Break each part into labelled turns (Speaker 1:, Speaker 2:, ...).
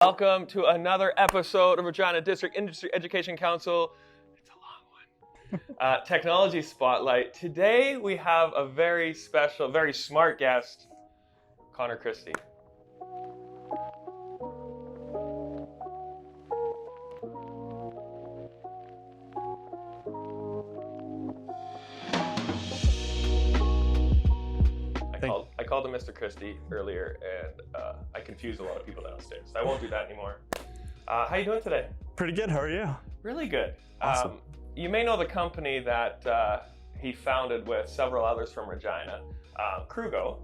Speaker 1: Welcome to another episode of Regina District Industry Education Council. It's a long one. Technology Spotlight. Today we have a very special, very smart guest, Conor Christie. I called him Mr. Christie earlier, and I confused a lot of people downstairs. So I won't do that anymore. How you doing today?
Speaker 2: Pretty good. How are you?
Speaker 1: Really good.
Speaker 2: Awesome.
Speaker 1: You may know the company that he founded with several others from Regina, Krugo.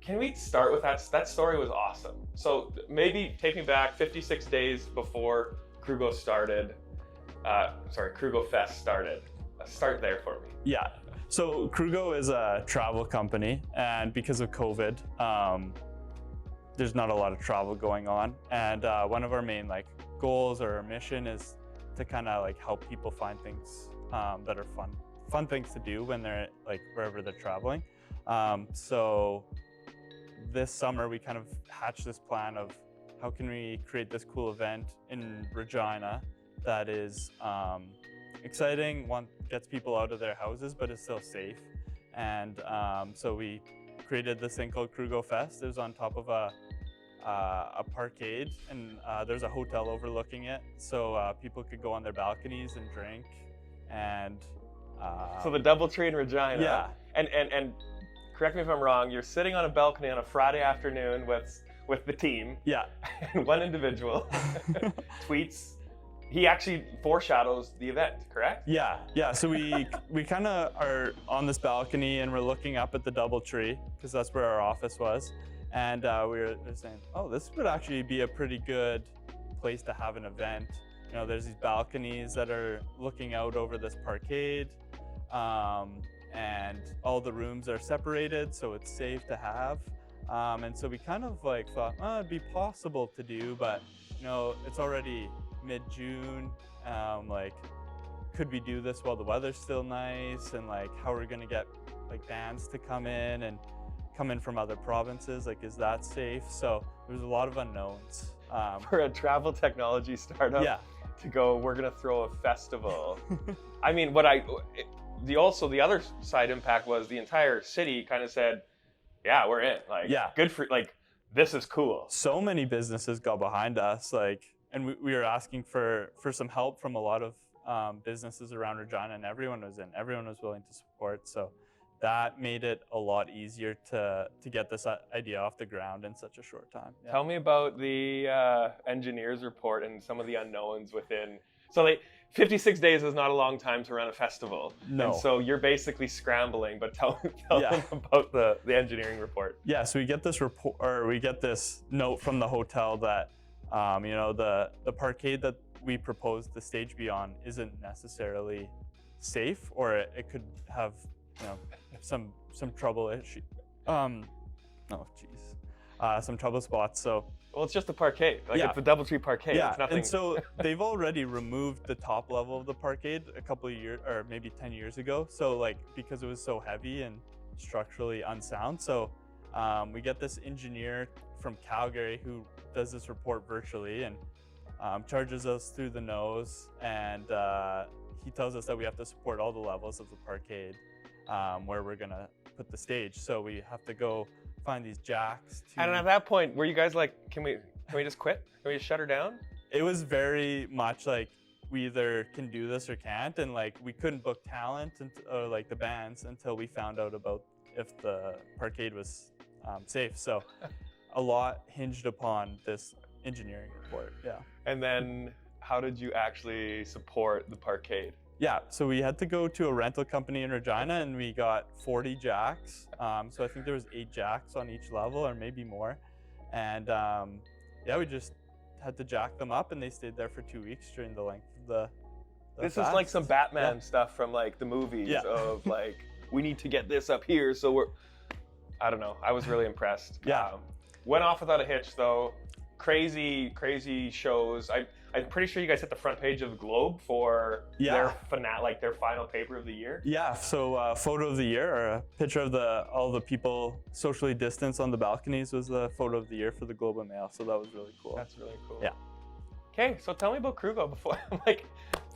Speaker 1: Can we start with that? That story was awesome. So maybe take me back 56 days before Krugo started. Krugo Fest started. Start there for me.
Speaker 2: Yeah. So Krugo is a travel company, and because of COVID, there's not a lot of travel going on. And one of our main goals or our mission is to kind of help people find things that are fun things to do when they're wherever they're traveling. So this summer we kind of hatched this plan of how can we create this cool event in Regina that is exciting, one gets people out of their houses, but is still safe. And so we created this thing called Krugo Fest. It was on top of a parkade, and there's a hotel overlooking it, so people could go on their balconies and drink. And
Speaker 1: so the DoubleTree in Regina.
Speaker 2: Yeah.
Speaker 1: And correct me if I'm wrong. You're sitting on a balcony on a Friday afternoon with the team.
Speaker 2: Yeah.
Speaker 1: And one individual tweets. He actually foreshadows the event, correct?
Speaker 2: Yeah. So we kind of are on this balcony and we're looking up at the DoubleTree because that's where our office was, and we were saying, oh, this would actually be a pretty good place to have an event. You know, there's these balconies that are looking out over this parkade, and all the rooms are separated, so it's safe to have. And so we kind of thought, oh, it'd be possible to do, but you know, it's already mid-June. Could we do this while the weather's still nice? And how are we gonna get bands to come in from other provinces? Is that safe? So there's a lot of unknowns.
Speaker 1: For a travel technology startup,
Speaker 2: yeah,
Speaker 1: to go, we're gonna throw a festival. I mean, the other side impact was the entire city kind of said, yeah, we're in.
Speaker 2: Yeah,
Speaker 1: good for this is cool.
Speaker 2: So many businesses got behind us, and we were asking for some help from a lot of businesses around Regina, and everyone was willing to support. So that made it a lot easier to get this idea off the ground in such a short time. Yeah.
Speaker 1: Tell me about the engineers report and some of the unknowns within. So 56 days is not a long time to run a festival.
Speaker 2: No.
Speaker 1: And so you're basically scrambling, but tell them about the engineering report.
Speaker 2: Yeah, so we get this report, or we get this note from the hotel that the parkade that we proposed the stage be on isn't necessarily safe, or it could have some trouble issue. Some trouble spots. So
Speaker 1: well, it's just a parkade. It's a DoubleTree parkade.
Speaker 2: Yeah,
Speaker 1: it's nothing.
Speaker 2: And so they've already removed the top level of the parkade a couple of years, or maybe 10 years ago. So because it was so heavy and structurally unsound. So we get this engineer from Calgary who does this report virtually and charges us through the nose, and he tells us that we have to support all the levels of the parkade where we're gonna put the stage. So we have to go find these jacks.
Speaker 1: And at that point, were you guys can we just quit? Can we just shut her down?
Speaker 2: It was very much we either can do this or can't, and we couldn't book talent or the bands until we found out about if the parkade was safe. So a lot hinged upon this engineering report. Yeah. And
Speaker 1: then how did you actually support the parkade?
Speaker 2: Yeah, so we had to go to a rental company in Regina, and we got 40 jacks. So I think there was 8 jacks on each level, or maybe more. And we just had to jack them up, and they stayed there for 2 weeks during the length of the
Speaker 1: This
Speaker 2: fest.
Speaker 1: is some Batman stuff from the movies of we need to get this up here, so I don't know. I was really impressed.
Speaker 2: Yeah.
Speaker 1: Went off without a hitch though. crazy shows. I'm pretty sure you guys hit the front page of Globe for their their final paper of the year.
Speaker 2: Yeah, so photo of the year, or a picture of all the people socially distanced on the balconies was the photo of the year for the Globe and Mail. So that was really cool.
Speaker 1: That's really cool.
Speaker 2: Yeah.
Speaker 1: Okay, so tell me about Krugo before I'm like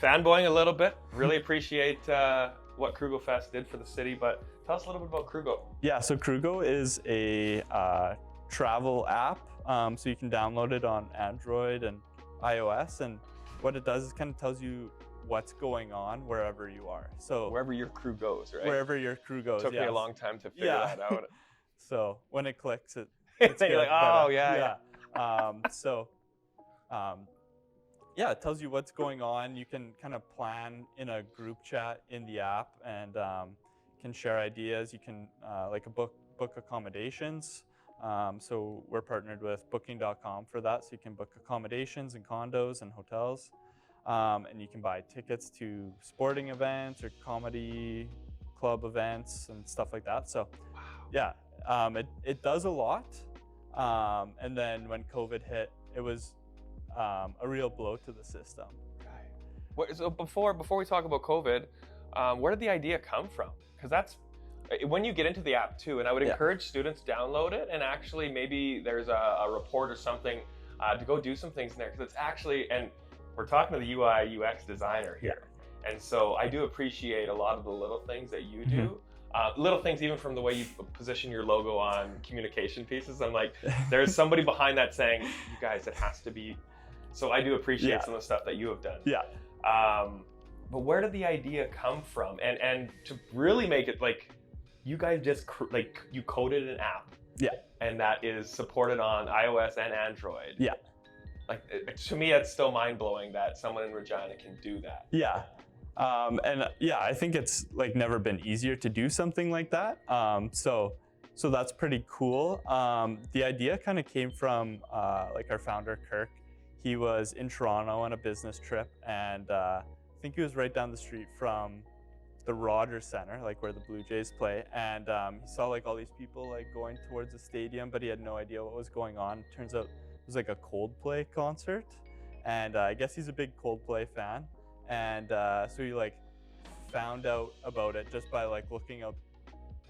Speaker 1: fanboying a little bit. Really appreciate what Krugo Fest did for the city, but tell us a little bit about Krugo.
Speaker 2: Yeah, so Krugo is a travel app. So you can download it on Android and iOS, and what it does is kind of tells you what's going on wherever you are. So
Speaker 1: wherever your crew goes, right?
Speaker 2: Wherever your crew goes.
Speaker 1: Took me a long time to figure that out.
Speaker 2: So when it clicks, it's
Speaker 1: then you're like, oh yeah.
Speaker 2: It tells you what's going on. You can kind of plan in a group chat in the app and can share ideas. You can book accommodations. So we're partnered with booking.com for that. So you can book accommodations and condos and hotels. And you can buy tickets to sporting events or comedy club events and stuff like that. So it does a lot. And then when COVID hit, it was a real blow to the system.
Speaker 1: So before we talk about COVID, where did the idea come from? Because that's when you get into the app too, and I would encourage students to download it, and actually maybe there's a report or something to go do some things in there, because it's actually, and we're talking to the UI UX designer here, and so I do appreciate a lot of the little things that you do. Little things, even from the way you position your logo on communication pieces. I'm like, there's somebody behind that saying, you guys, it has to be. So I do appreciate some of the stuff that you have done. But where did the idea come from? And to really make it like, you guys just you coded an app. And that is supported on iOS and Android. Like, to me, it's still mind blowing that someone in Regina can do that.
Speaker 2: I think it's like never been easier to do something like that. So that's pretty cool. The idea kind of came from like our founder, Kirk. He was in Toronto on a business trip, and I think he was right down the street from the Rogers Center, like where the Blue Jays play. And he saw like all these people like going towards the stadium, but he had no idea what was going on. Turns out it was like a Coldplay concert. And I guess he's a big Coldplay fan. And so he like found out about it just by like looking out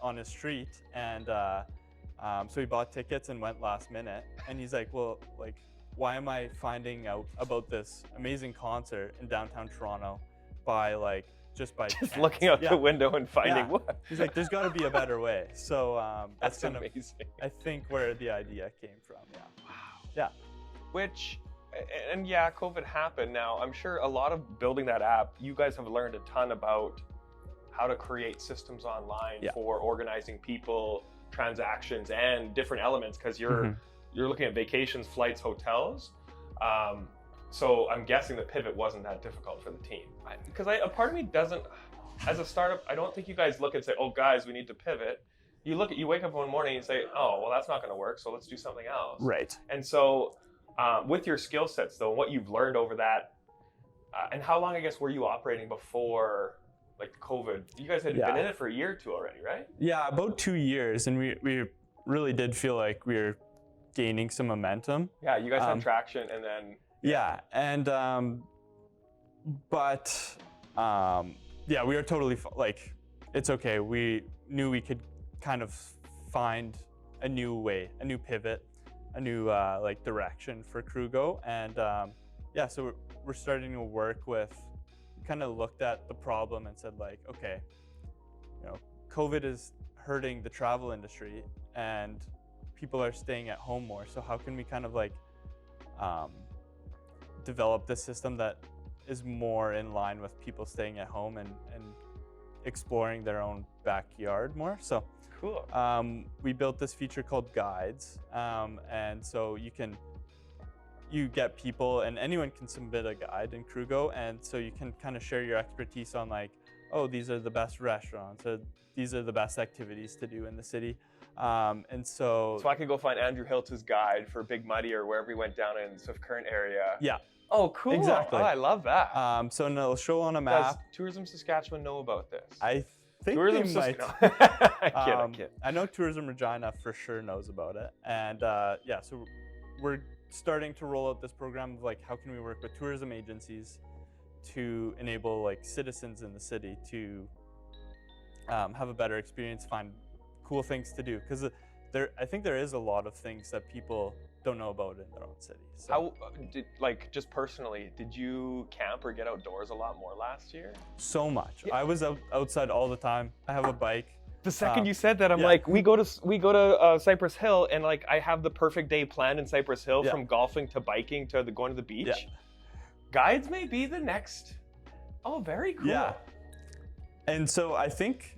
Speaker 2: on his street, and so he bought tickets and went last minute. And he's like, well, like, why am I finding out about this amazing concert in downtown Toronto by just
Speaker 1: looking out the window and finding what?
Speaker 2: He's like, there's got to be a better way. So
Speaker 1: that's
Speaker 2: kind
Speaker 1: amazing.
Speaker 2: I think where the idea came from.
Speaker 1: Which. And COVID happened. Now, I'm sure a lot of building that app, you guys have learned a ton about how to create systems online for organizing people, transactions, and different elements, because you're looking at vacations, flights, hotels. So I'm guessing the pivot wasn't that difficult for the team. Because a part of me doesn't, as a startup, I don't think you guys look and say, oh, guys, we need to pivot. You wake up one morning and say, oh, well, that's not going to work, so let's do something else.
Speaker 2: Right.
Speaker 1: And so, with your skill sets, though, what you've learned over that, and how long, I guess, were you operating before, like, COVID? You guys had been in it for a year or two already, right? Yeah,
Speaker 2: about 2 years, and we really did feel like we were gaining some momentum.
Speaker 1: Yeah, you guys had traction, and then...
Speaker 2: Yeah, and, we were totally, it's okay. We knew we could kind of find a new way, a new pivot, a new direction for Krugo. And so we're starting to work with, kind of looked at the problem and said, like, okay, COVID is hurting the travel industry and people are staying at home more. So how can we kind of develop the system that is more in line with people staying at home and exploring their own backyard more? So
Speaker 1: cool.
Speaker 2: We built this feature called Guides, and so you get people, and anyone can submit a guide in Krugo, and so you can kind of share your expertise on, like, oh, these are the best restaurants, or these are the best activities to do in the city, and so
Speaker 1: I could go find Andrew Hiltz's guide for Big Muddy or wherever he went down in Swift Current area.
Speaker 2: Yeah.
Speaker 1: Oh, cool.
Speaker 2: Exactly.
Speaker 1: Oh, I love that.
Speaker 2: So it'll show on a map.
Speaker 1: Does Tourism Saskatchewan know about this?
Speaker 2: I think
Speaker 1: Tourism
Speaker 2: they might.
Speaker 1: I kid.
Speaker 2: I know Tourism Regina for sure knows about it, and so we're starting to roll out this program of like, how can we work with tourism agencies to enable like citizens in the city to have a better experience, find cool things to do, because I think there is a lot of things that people don't know about in their own city. So.
Speaker 1: How just personally, did you camp or get outdoors a lot more last year?
Speaker 2: So much. Yeah. I was outside all the time. I have a bike.
Speaker 1: The second you said that, I'm like, we go to Cypress Hill, and like I have the perfect day planned in Cypress Hill, from golfing to biking to going to the beach. Yeah. Guides may be the next. Oh, very cool.
Speaker 2: Yeah. And so I think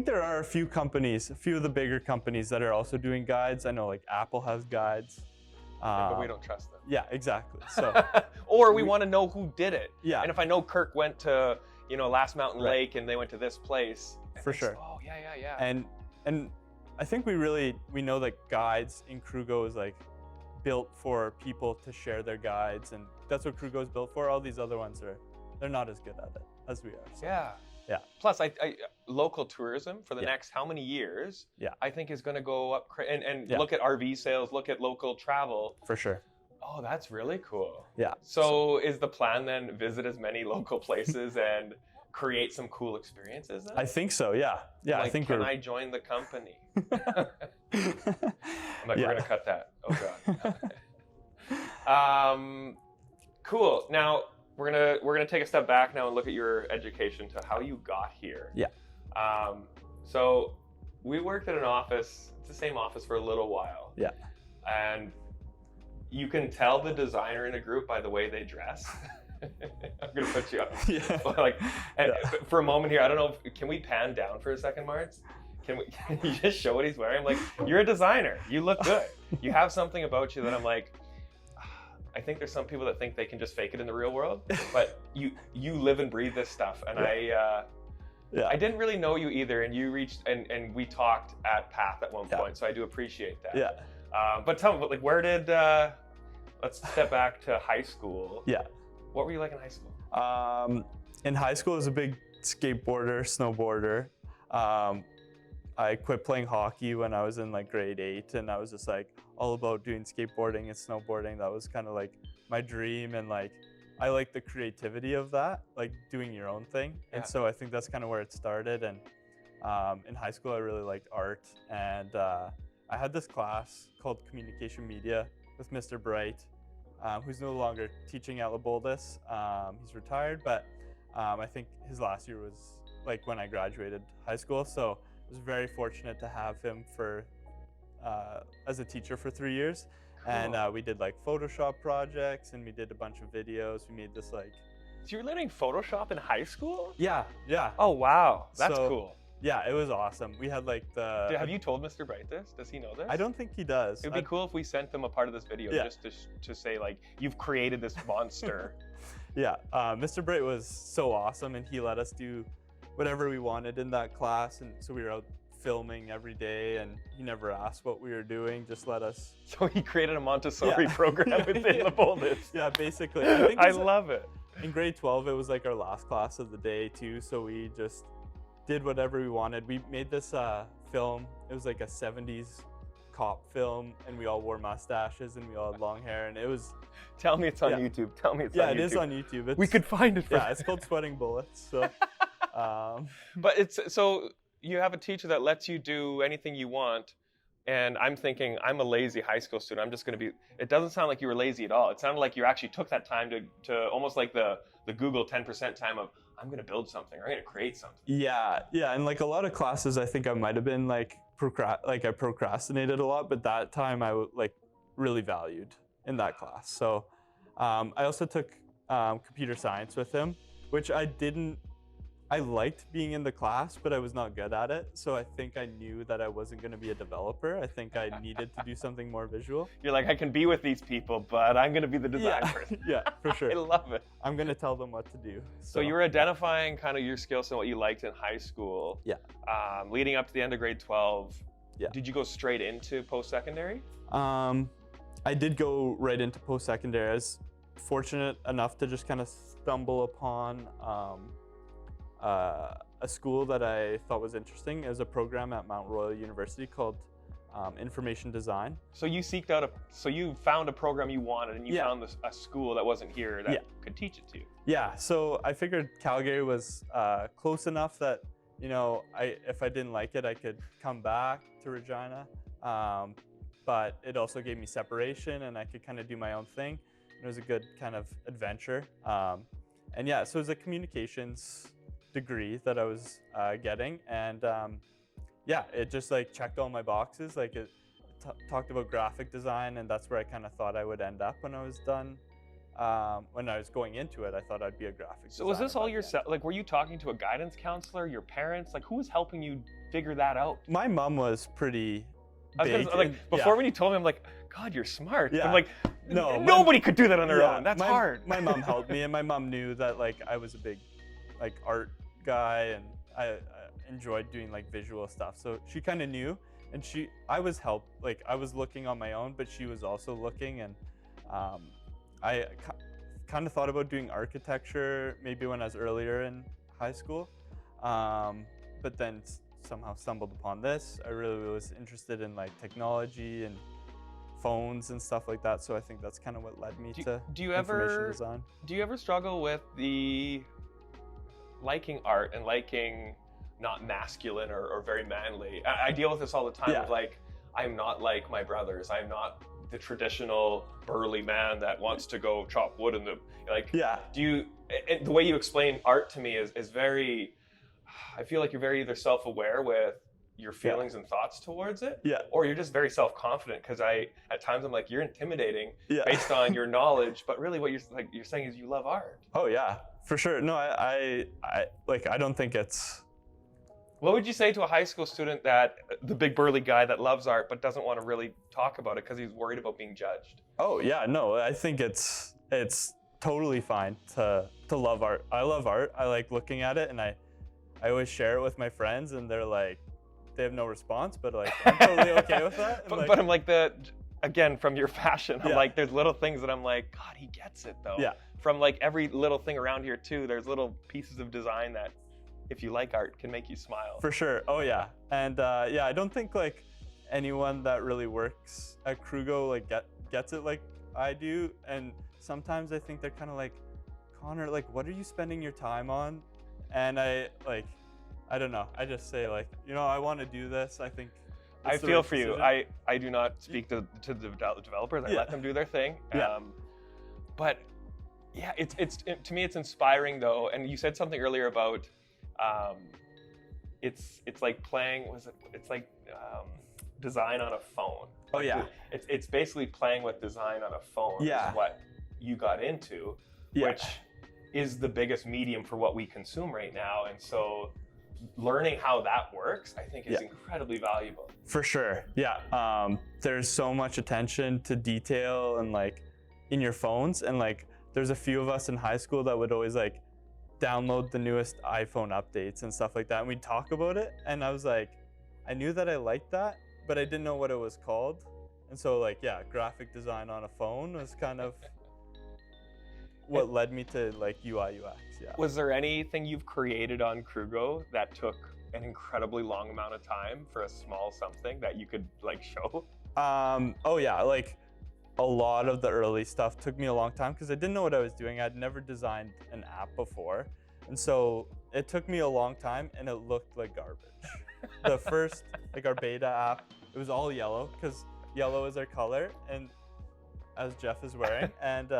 Speaker 2: there are a few of the bigger companies that are also doing guides. I know like Apple has guides.
Speaker 1: But we don't trust them.
Speaker 2: Yeah, exactly. So,
Speaker 1: or we want to know who did it.
Speaker 2: Yeah.
Speaker 1: And if I know Kirk went to, Last Mountain Lake and they went to this place.
Speaker 2: For sure.
Speaker 1: Oh, yeah.
Speaker 2: And I think we know that guides in Krugo is like built for people to share their guides, and that's what Krugo is built for. All these other ones they're not as good at it as we are. So.
Speaker 1: Yeah.
Speaker 2: Yeah.
Speaker 1: Plus, I local tourism for the next how many years?
Speaker 2: Yeah.
Speaker 1: I think is going to go up and look at RV sales, look at local travel.
Speaker 2: For sure.
Speaker 1: Oh, that's really cool.
Speaker 2: Yeah.
Speaker 1: So is the plan then visit as many local places and create some cool experiences then?
Speaker 2: I think so. Yeah. Yeah.
Speaker 1: Like,
Speaker 2: I think.
Speaker 1: Can I join the company? I'm like, we're gonna cut that. Oh God. Cool. Now. We're gonna take a step back now and look at your education to how you got here.
Speaker 2: Yeah.
Speaker 1: So we worked at an office. It's the same office for a little while.
Speaker 2: Yeah.
Speaker 1: And you can tell the designer in a group by the way they dress. I'm gonna put you up. Yeah. For a moment here, I don't know. Can we pan down for a second, Martz? Can you just show what he's wearing? I'm like, you're a designer. You look good. You have something about you that I'm like. I think there's some people that think they can just fake it in the real world, but you live and breathe this stuff. And I didn't really know you either, and you reached and we talked at Path at one point, so I do appreciate that.
Speaker 2: Yeah.
Speaker 1: But tell me, like, where did let's step back to high school.
Speaker 2: Yeah.
Speaker 1: What were you like in high school?
Speaker 2: In high school, I was a big skateboarder, snowboarder. I quit playing hockey when I was in like grade 8, and I was just like all about doing skateboarding and snowboarding. That was kind of like my dream, and like I like the creativity of that, like doing your own thing. Yeah. And so I think that's kind of where it started. And in high school, I really liked art, and I had this class called Communication Media with Mr. Bright, who's no longer teaching at Leboldus. He's retired, but I think his last year was like when I graduated high school. So I was very fortunate to have him for as a teacher for 3 years. Cool. And we did like Photoshop projects, and we did a bunch of videos. We made this like.
Speaker 1: So you were learning Photoshop in high school?
Speaker 2: Yeah.
Speaker 1: Oh wow, that's cool.
Speaker 2: Yeah, it was awesome. We had like the.
Speaker 1: Have you told Mr. Bright this? Does he know this?
Speaker 2: I don't think he does.
Speaker 1: It'd be cool if we sent them a part of this video just to say like, you've created this monster.
Speaker 2: Yeah, Mr. Bright was so awesome, and he let us do whatever we wanted in that class, and so we were out filming every day, and he never asked what we were doing, just let us.
Speaker 1: So he created a Montessori program within Leboldus.
Speaker 2: Yeah, basically.
Speaker 1: I love it.
Speaker 2: In grade 12, it was like our last class of the day too, so we just did whatever we wanted. We made this film. It was like a 70s cop film, and we all wore mustaches, and we all had long hair, and it was.
Speaker 1: Tell me it's on YouTube. Tell me it's on YouTube.
Speaker 2: Yeah, it is on YouTube.
Speaker 1: We could find it.
Speaker 2: It's called Sweating Bullets. So.
Speaker 1: But it's so you have a teacher that lets you do anything you want, and I'm thinking I'm a lazy high school student. I'm just going to be. It doesn't sound like you were lazy at all. It sounded like you actually took that time to almost like the Google 10% time of I'm going to build something or I'm going to create something. Yeah,
Speaker 2: and like a lot of classes, I think I might have been like I procrastinated a lot, but that time I like really valued in that class. So I also took computer science with him, which I liked being in the class, but I was not good at it. So I think I knew that I wasn't going to be a developer. I think I needed to do something more visual. You're like, I can be with these people, but I'm going to be the design person. Yeah, for sure. I love it. I'm going to tell them what to do. So you were identifying kind of your skills and what you liked in high school. Yeah. Leading up to the end of grade 12. Yeah. Did you go straight into post-secondary? I did go right into post-secondary. I was fortunate enough to just kind of stumble upon a school that I thought was interesting. It was a program at Mount Royal University called information design.
Speaker 1: So you you found a program you wanted, and you found a school that wasn't here that could teach it to you.
Speaker 2: Yeah, so I figured Calgary was close enough that, you know, if I didn't like it, I could come back to Regina. But it also gave me separation, and I could kind of do my own thing. It was a good kind of adventure. And yeah, so it was a communications degree that I was getting, and yeah, it just like checked all my boxes. Like it talked about graphic design, and that's where I kind of thought I would end up when I was done. When I was going into it, I thought I'd be a graphic designer.
Speaker 1: So was this all yourself? Like, were you talking to a guidance counselor, your parents? Like, who was helping you figure that out?
Speaker 2: My mom was pretty big.
Speaker 1: Before when you told me, I'm like, God, you're smart.
Speaker 2: Yeah.
Speaker 1: I'm like,
Speaker 2: no,
Speaker 1: nobody could do that on their own. That's hard.
Speaker 2: My mom helped me, and my mom knew that like I was a big like art guy, and I enjoyed doing like visual stuff. So she kind of knew, and I was looking on my own, but she was also looking, and I kind of thought about doing architecture maybe when I was earlier in high school, but then somehow stumbled upon this. I really was interested in like technology and phones and stuff like that, so I think that's kind of what led me to information design. Do
Speaker 1: you ever struggle with the liking art and liking not masculine or very manly? I deal with this all the time. With like, I'm not like my brothers. I'm not the traditional burly man that wants to go chop wood in the like. Do you? The way you explain art to me is very. I feel like you're very either self-aware with your feelings and thoughts towards it, or you're just very self-confident. Because at times I'm like, you're intimidating based on your knowledge, but really what you're saying is you love art.
Speaker 2: Oh yeah, for sure. No, I don't think it's.
Speaker 1: What would you say to a high school student the big burly guy that loves art but doesn't want to really talk about it because he's worried about being judged?
Speaker 2: Oh yeah, no, I think it's totally fine to love art. I love art. I like looking at it, and I always share it with my friends, and they're like, they have no response, but like I'm totally okay with that.
Speaker 1: But I'm like again, from your fashion, I'm like, there's little things that I'm like, God, he gets it though.
Speaker 2: Yeah.
Speaker 1: From like every little thing around here too, there's little pieces of design that, if you like art, can make you smile.
Speaker 2: For sure. Oh yeah. And I don't think like anyone that really works at Krugo like gets it like I do. And sometimes I think they're kind of like, Connor, like, what are you spending your time on? And I don't know. I just say like, you know, I want to do this. I think
Speaker 1: I feel for you. I do not speak to the developers. I let them do their thing. But yeah, it's to me it's inspiring though. And you said something earlier about it's like playing. It's like design on a phone.
Speaker 2: Oh yeah.
Speaker 1: It's basically playing with design on a phone.
Speaker 2: Yeah.
Speaker 1: Is what you got into, which is the biggest medium for what we consume right now. And so learning how that works, I think, is incredibly valuable.
Speaker 2: For sure. Yeah. There's so much attention to detail and like in your phones, and like there's a few of us in high school that would always like download the newest iPhone updates and stuff like that, and we'd talk about it, and I was like, I knew that I liked that, but I didn't know what it was called. And so like, graphic design on a phone was kind of what led me to like UI UX.
Speaker 1: Was there anything you've created on Krugo that took an incredibly long amount of time for a small something that you could like show?
Speaker 2: Oh yeah, like a lot of the early stuff took me a long time because I didn't know what I was doing. I'd never designed an app before, and so it took me a long time, and it looked like garbage. The first, like our beta app, it was all yellow because yellow is our color, and as Jeff is wearing, and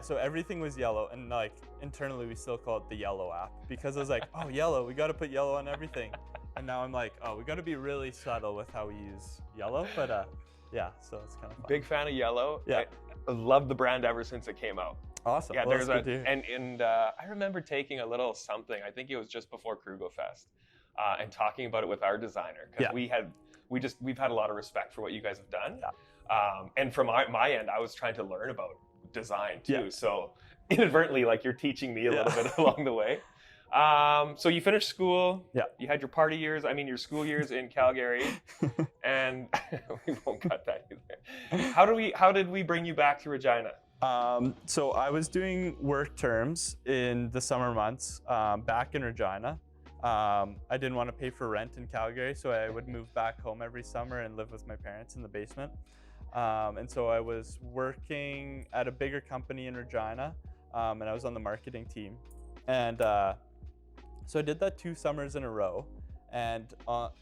Speaker 2: so everything was yellow, and like internally we still call it the yellow app because I was like, oh, yellow, we got to put yellow on everything. And now I'm like, oh, we got to be really subtle with how we use yellow, but so it's kind of fun.
Speaker 1: Big fan of yellow.
Speaker 2: Yeah.
Speaker 1: I love the brand ever since it came out.
Speaker 2: Awesome.
Speaker 1: Yeah,
Speaker 2: well,
Speaker 1: there's I remember taking a little something, I think it was just before Krugo Fest, and talking about it with our designer, because we've had a lot of respect for what you guys have done. Yeah. And from my end, I was trying to learn about design too. Yeah. So inadvertently, like, you're teaching me a little bit along the way. So you finished school. Yeah. You had your your school years in Calgary, and we won't cut that either. How did we bring you back to Regina?
Speaker 2: So I was doing work terms in the summer months back in Regina, I didn't want to pay for rent in Calgary, so I would move back home every summer and live with my parents in the basement. And so I was working at a bigger company in Regina, and I was on the marketing team. And so I did that 2 summers in a row. And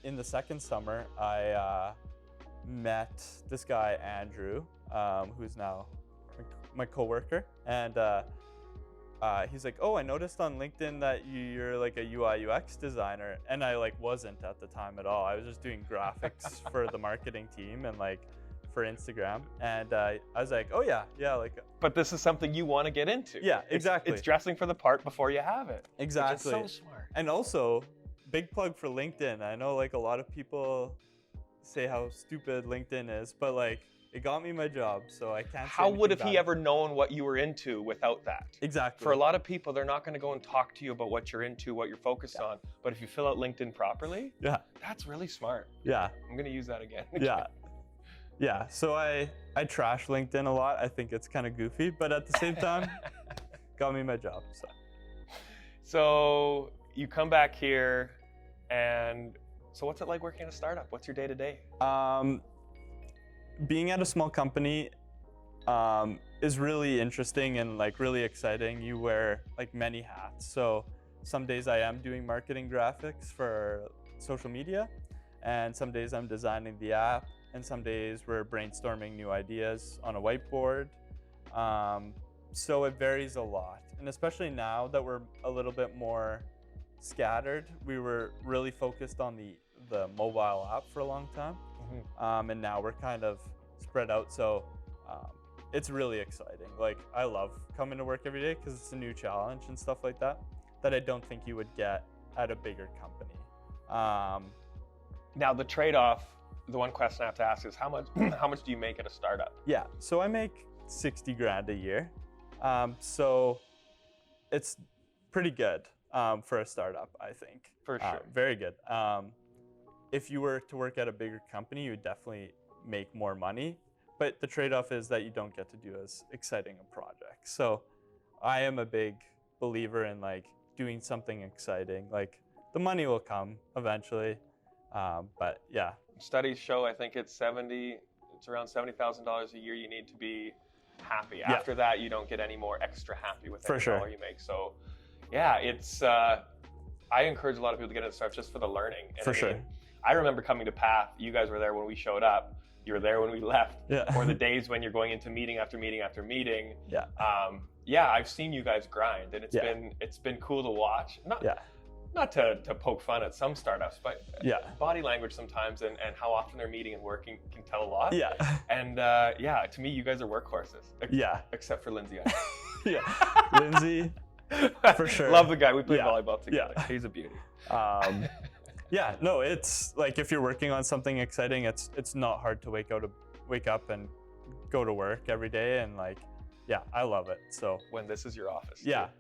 Speaker 2: in the second summer, I met this guy, Andrew, who's now my coworker. And he's like, oh, I noticed on LinkedIn that you're like a UI UX designer. And I like wasn't at the time at all. I was just doing graphics for the marketing team and like for Instagram. And I was like, oh yeah, like.
Speaker 1: But this is something you want to get into.
Speaker 2: Yeah, exactly.
Speaker 1: It's dressing for the part before you have it.
Speaker 2: Exactly.
Speaker 1: Which is so smart.
Speaker 2: And also, big plug for LinkedIn. I know like a lot of people say how stupid LinkedIn is, but like it got me my job, so I can't say
Speaker 1: How would have
Speaker 2: anything
Speaker 1: he
Speaker 2: bad.
Speaker 1: ever known what you were into without that?
Speaker 2: Exactly.
Speaker 1: For a lot of people, they're not going to go and talk to you about what you're into, what you're focused on. But if you fill out LinkedIn properly,
Speaker 2: Yeah.
Speaker 1: that's really smart.
Speaker 2: Yeah.
Speaker 1: I'm going to use that again.
Speaker 2: Yeah. So I trash LinkedIn a lot. I think it's kind of goofy, but at the same time, got me my job.
Speaker 1: So you come back here, and so what's it like working at a startup? What's your day to day?
Speaker 2: Being at a small company is really interesting and like really exciting. You wear like many hats. So some days I am doing marketing graphics for social media, and some days I'm designing the app, and some days we're brainstorming new ideas on a whiteboard. So it varies a lot. And especially now that we're a little bit more scattered, we were really focused on the mobile app for a long time. And now we're kind of spread out. So it's really exciting. Like I love coming to work every day because it's a new challenge and stuff like that I don't think you would get at a bigger company.
Speaker 1: Now the trade-off, the one question I have to ask is how much do you make at a startup?
Speaker 2: Yeah, so I make 60 grand a year. So it's pretty good for a startup, I think.
Speaker 1: For sure.
Speaker 2: Very good. If you were to work at a bigger company, you would definitely make more money. But the trade-off is that you don't get to do as exciting a project. So I am a big believer in like doing something exciting. Like the money will come eventually. But yeah.
Speaker 1: Studies show I think it's around $70,000 a year you need to be happy.
Speaker 2: Yeah.
Speaker 1: After that, you don't get any more extra happy with
Speaker 2: For
Speaker 1: every
Speaker 2: sure.
Speaker 1: dollar you make. So yeah, it's I encourage a lot of people to get into startups just for the learning. And
Speaker 2: For sure.
Speaker 1: I remember coming to Path. You guys were there when we showed up. You were there when we left.
Speaker 2: Yeah.
Speaker 1: Or the days when you're going into meeting after meeting after meeting.
Speaker 2: Yeah.
Speaker 1: Yeah, I've seen you guys grind, and
Speaker 2: Yeah.
Speaker 1: it's been cool to watch.
Speaker 2: Yeah.
Speaker 1: Not to poke fun at some startups, but
Speaker 2: Yeah.
Speaker 1: body language sometimes and how often they're meeting and working can tell a lot.
Speaker 2: Yeah.
Speaker 1: And yeah, to me, you guys are workhorses.
Speaker 2: Yeah.
Speaker 1: Except for Lindsay.
Speaker 2: Yeah. Lindsay, for sure.
Speaker 1: Love the guy. We played
Speaker 2: Yeah.
Speaker 1: volleyball together.
Speaker 2: Yeah.
Speaker 1: He's a beauty.
Speaker 2: Yeah, no, it's like if you're working on something exciting, it's not hard to wake up and go to work every day, and like, yeah, I love it. So
Speaker 1: When this is your office.
Speaker 2: yeah,
Speaker 1: too.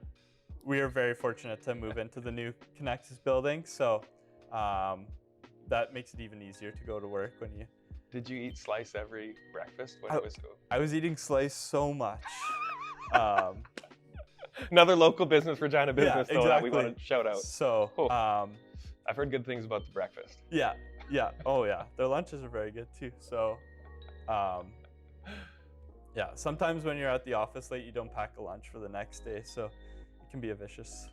Speaker 2: we are very fortunate to move into the new Connexus building, so that makes it even easier to go to work when you.
Speaker 1: Did you eat slice every breakfast when it was?
Speaker 2: I was eating slice so much.
Speaker 1: Another local business, Regina business, though, that we
Speaker 2: exactly.
Speaker 1: want to shout out.
Speaker 2: So
Speaker 1: Cool. I've heard good things about the breakfast.
Speaker 2: yeah, oh yeah, their lunches are very good too. So yeah, sometimes when you're at the office late, you don't pack a lunch for the next day, so it can be a vicious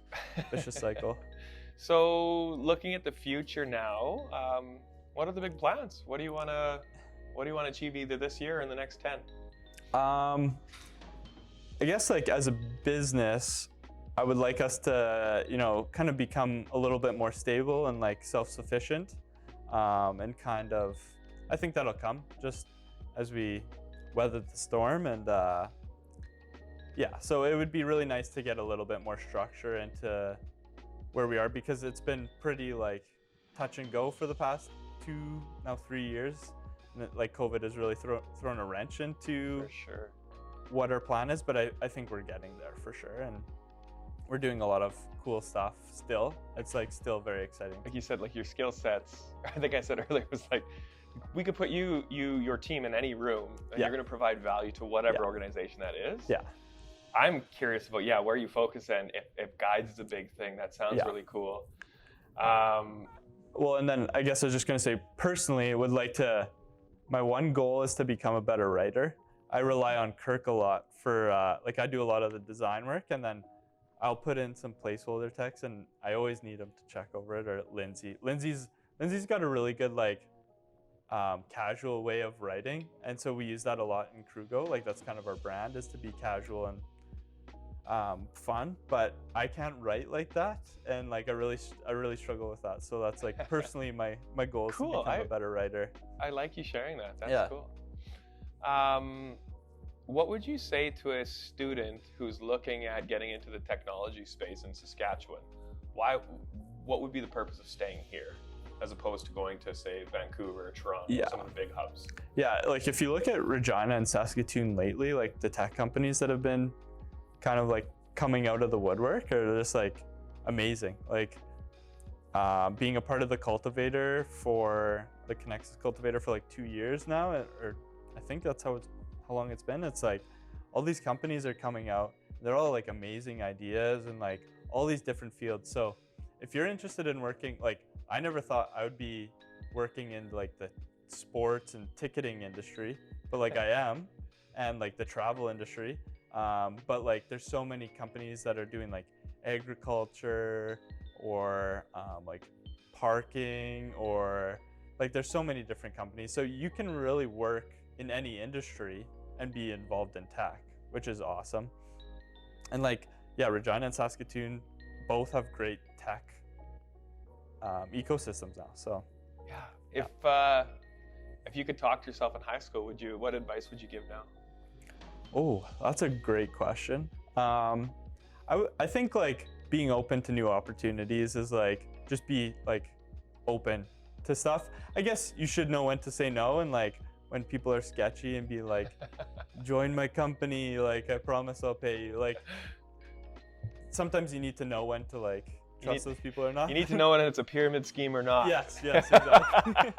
Speaker 2: cycle.
Speaker 1: So looking at the future now, what are the big plans? What do you want to achieve either this year or in the next 10?
Speaker 2: I guess like as a business, I would like us to, kind of become a little bit more stable and like self-sufficient, and kind of, I think that'll come just as we weather the storm. And yeah, so it would be really nice to get a little bit more structure into where we are, because it's been pretty like touch and go for the past 3 years. And like COVID has really thrown a wrench into
Speaker 1: For sure.
Speaker 2: what our plan is, but I think we're getting there for sure. And we're doing a lot of cool stuff still. It's like still very exciting.
Speaker 1: Like you said, like your skill sets, I think I said earlier, was like, we could put your team in any room and
Speaker 2: Yeah.
Speaker 1: you're going to provide value to whatever
Speaker 2: Yeah.
Speaker 1: organization that is.
Speaker 2: Yeah.
Speaker 1: I'm curious about, where you focus in. If guides is a big thing, that sounds
Speaker 2: Yeah.
Speaker 1: really cool.
Speaker 2: Well, and then I guess I was just going to say, personally, I would like to, my one goal is to become a better writer. I rely on Kirk a lot for, like I do a lot of the design work, and then I'll put in some placeholder text, and I always need him to check over it, or Lindsay. Lindsay's got a really good like casual way of writing, and so we use that a lot in Krugo. Like that's kind of our brand, is to be casual and fun, but I can't write like that, and like I really struggle with that. So that's like personally my goal is to become a better writer.
Speaker 1: I like you sharing that. That's cool. What would you say to a student who's looking at getting into the technology space in Saskatchewan? What would be the purpose of staying here as opposed to going to, say, Vancouver or Toronto, some of the big hubs?
Speaker 2: Yeah, like if you look at Regina and Saskatoon lately, like the tech companies that have been kind of like coming out of the woodwork are just like amazing. Like being a part of the cultivator for the Connexus cultivator for like 2 years now, or I think that's how long it's been. It's like all these companies are coming out. They're all like amazing ideas and like all these different fields. So if you're interested in working, like I never thought I would be working in like the sports and ticketing industry, but like I am, and like the travel industry. But like there's so many companies that are doing like agriculture or like parking, or like there's so many different companies. So you can really work in any industry and be involved in tech, which is awesome. And like, yeah, Regina and Saskatoon both have great tech ecosystems now. So
Speaker 1: yeah, if you could talk to yourself in high school, what advice would you give now?
Speaker 2: Oh, that's a great question. I think like being open to new opportunities is like, just be like open to stuff. I guess you should know when to say no, and like when people are sketchy and be like, join my company, like I promise I'll pay you. Like sometimes you need to know when to like trust those people or not.
Speaker 1: You need to know when it's a pyramid scheme or not.
Speaker 2: Yes, exactly.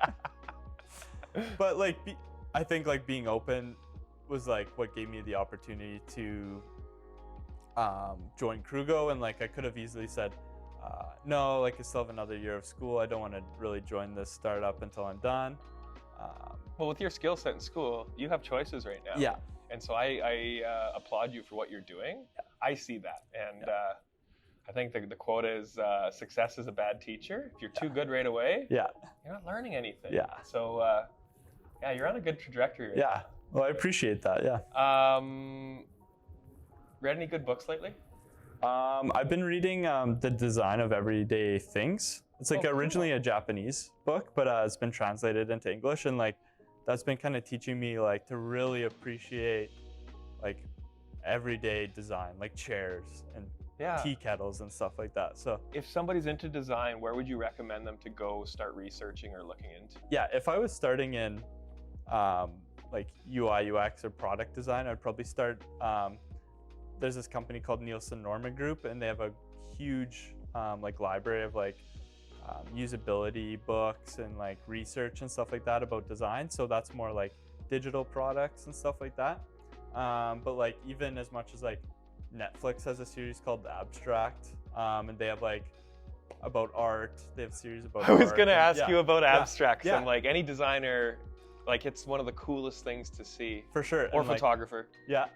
Speaker 2: But like, I think like being open was like what gave me the opportunity to join Krugo, and like I could have easily said, no, like I still have another year of school. I don't want to really join this startup until I'm done.
Speaker 1: Well, with your skill set in school, you have choices right now.
Speaker 2: Yeah.
Speaker 1: And so I applaud you for what you're doing. Yeah. I see that. And I think the quote is, success is a bad teacher. If you're too good right away, you're not learning anything.
Speaker 2: Yeah.
Speaker 1: So yeah, you're on a good trajectory right now.
Speaker 2: Well, I appreciate that, yeah.
Speaker 1: Read any good books lately?
Speaker 2: I've been reading The Design of Everyday Things. It's like originally a Japanese book, but it's been translated into English, and like that's been kind of teaching me like to really appreciate like everyday design, like chairs and tea kettles and stuff like that. So
Speaker 1: if somebody's into design, where would you recommend them to go start researching or looking into?
Speaker 2: Yeah, if I was starting in like UI, UX or product design, I'd probably start, there's this company called Nielsen Norman Group, and they have a huge like library of like usability books and like research and stuff like that about design. So that's more like digital products and stuff like that. But like even as much as like Netflix has a series called Abstract, and they have like about art. They have a series about art.
Speaker 1: I was going to ask you about Abstract.
Speaker 2: Yeah.
Speaker 1: I'm like, any designer, like it's one of the coolest things to see.
Speaker 2: For sure.
Speaker 1: Or
Speaker 2: and
Speaker 1: photographer.
Speaker 2: Like,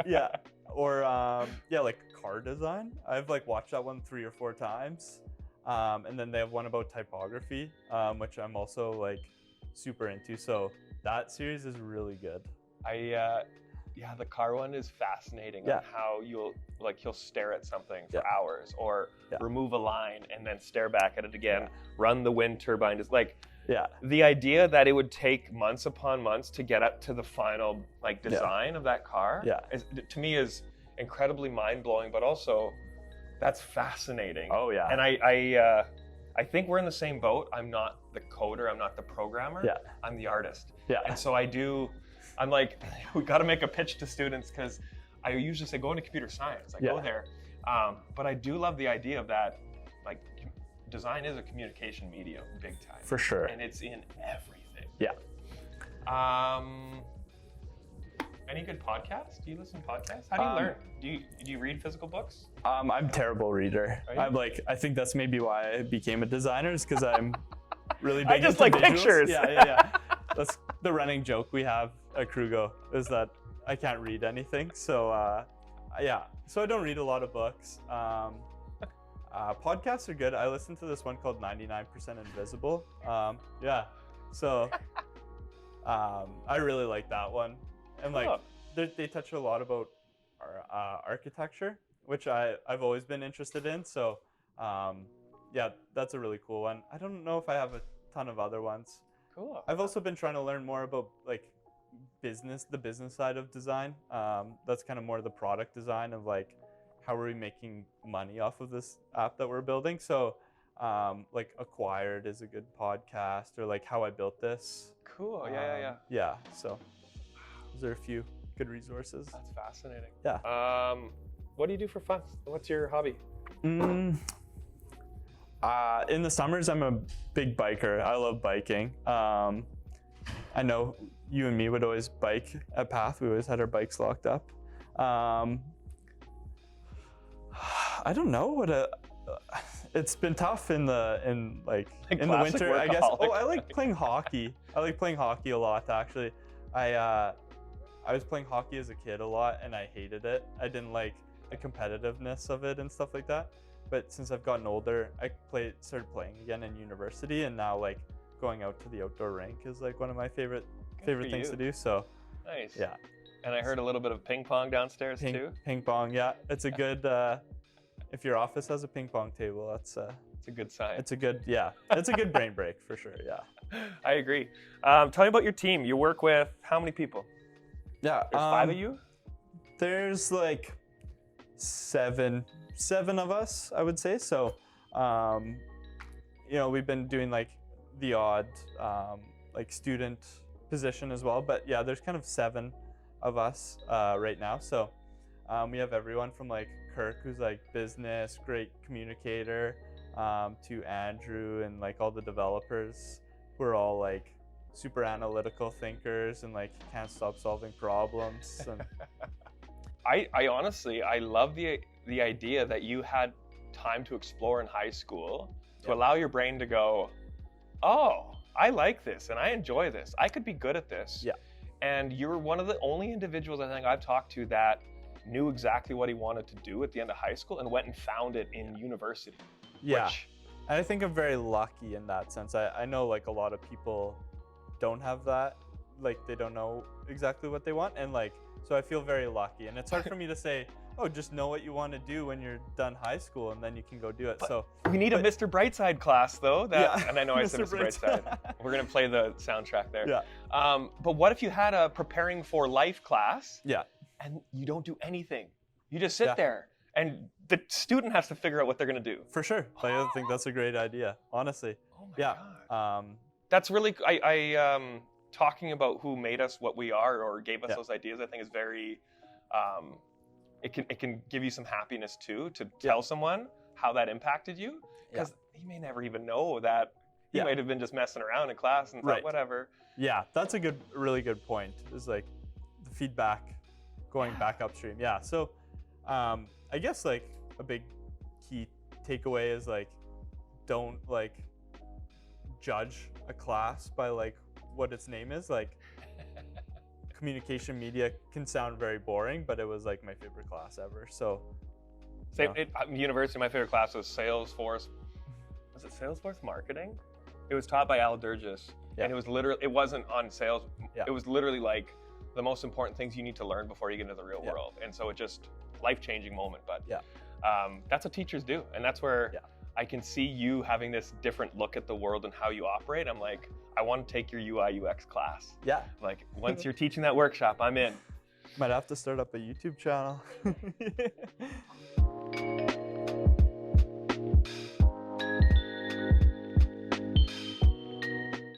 Speaker 2: yeah. Or like car design. I've like watched that one 3 or 4 times. And then they have one about typography, which I'm also like super into. So that series is really good.
Speaker 1: The car one is fascinating on how he'll stare at something for hours, or remove a line and then stare back at it again, run the wind turbine. Is like, the idea that it would take months upon months to get up to the final like design of that car is, to me, is incredibly mind-blowing, but also that's fascinating.
Speaker 2: Oh yeah.
Speaker 1: And I think we're in the same boat. I'm not the coder, I'm not the programmer, I'm the artist. And so I'm like, we got to make a pitch to students, because I usually say go into computer science, go there. But I do love the idea of that, like design is a communication medium, big time.
Speaker 2: For sure.
Speaker 1: And it's in everything. Any good podcasts? Do you listen to podcasts? How do you learn? Do you read physical books?
Speaker 2: I'm a terrible reader. I think that's maybe why I became a designer, is because I'm really big
Speaker 1: I just
Speaker 2: into
Speaker 1: like
Speaker 2: visuals.
Speaker 1: pictures.
Speaker 2: Yeah. That's the running joke we have at Krugo, is that I can't read anything. So so I don't read a lot of books. Podcasts are good. I listen to this one called 99% Invisible. So I really like that one. And like they touch a lot about architecture, which I've always been interested in. So that's a really cool one. I don't know if I have a ton of other ones.
Speaker 1: Cool.
Speaker 2: I've also been trying to learn more about like the business side of design. That's kind of more the product design of like, how are we making money off of this app that we're building? So like Acquired is a good podcast, or like How I Built This.
Speaker 1: Cool.
Speaker 2: Yeah. So those are a few good resources.
Speaker 1: That's fascinating.
Speaker 2: Yeah.
Speaker 1: What do you do for fun? What's your hobby?
Speaker 2: In the summers, I'm a big biker. I love biking. I know you and me would always bike at Path. We always had our bikes locked up. I don't know what it's been tough in the winter, I guess. Oh, I like playing hockey. I like playing hockey a lot, actually. I was playing hockey as a kid a lot, and I hated it. I didn't like the competitiveness of it and stuff like that. But since I've gotten older, I started playing again in university, and now like going out to the outdoor rink is like one of my favorite things to do. So
Speaker 1: nice.
Speaker 2: Yeah.
Speaker 1: And I heard a little bit of ping pong downstairs too.
Speaker 2: Ping pong, yeah. It's a good. If your office has a ping pong table, it's a
Speaker 1: good sign.
Speaker 2: It's a good brain break for sure. Yeah.
Speaker 1: I agree. Tell me about your team. You work with how many people?
Speaker 2: Yeah.
Speaker 1: There's 5 of you?
Speaker 2: There's like seven of us, I would say. So, we've been doing like the odd like student position as well. But yeah, there's kind of 7 of us right now. So we have everyone from like Kirk, who's like business, great communicator, to Andrew and like all the developers who are all like super analytical thinkers and like can't stop solving problems. And
Speaker 1: I honestly, I love the idea that you had time to explore in high school to allow your brain to go, oh, I like this and I enjoy this. I could be good at this.
Speaker 2: Yeah.
Speaker 1: And you're one of the only individuals I think I've talked to that knew exactly what he wanted to do at the end of high school and went and found it in university.
Speaker 2: Yeah. And I think I'm very lucky in that sense. I know like a lot of people don't have that. Like they don't know exactly what they want. And like, so I feel very lucky. And it's hard for me to say, oh, just know what you want to do when you're done high school and then you can go do it. So
Speaker 1: we need a Mr. Brightside class though. And I know I said Mr.
Speaker 2: Brightside.
Speaker 1: We're going to play the soundtrack there.
Speaker 2: Yeah.
Speaker 1: But what if you had a preparing for life class?
Speaker 2: Yeah.
Speaker 1: And you don't do anything. You just sit there and the student has to figure out what they're going to do.
Speaker 2: For sure. I think that's a great idea, honestly.
Speaker 1: Oh my God.
Speaker 2: Yeah.
Speaker 1: That's really, talking about who made us what we are or gave us those ideas, I think is very, it can give you some happiness too, to tell someone how that impacted you. Because he may never even know that he might have been just messing around in class and thought, whatever.
Speaker 2: Yeah, that's a really good point. Is like the feedback going back upstream. Yeah. So I guess like a big key takeaway is like, don't like judge a class by like what its name is. Like communication media can sound very boring, but it was like my favorite class ever. So
Speaker 1: university, my favorite class was Salesforce. Was it Salesforce marketing? It was taught by Al Durgis, and it was literally, it wasn't on sales. It was literally like the most important things you need to learn before you get into the real world. And so it just life-changing moment. But that's what teachers do, and that's where I can see you having this different look at the world and how you operate. I'm like, I want to take your UI UX class.
Speaker 2: Yeah.
Speaker 1: Like once you're teaching that workshop, I'm in.
Speaker 2: Might have to start up a YouTube channel.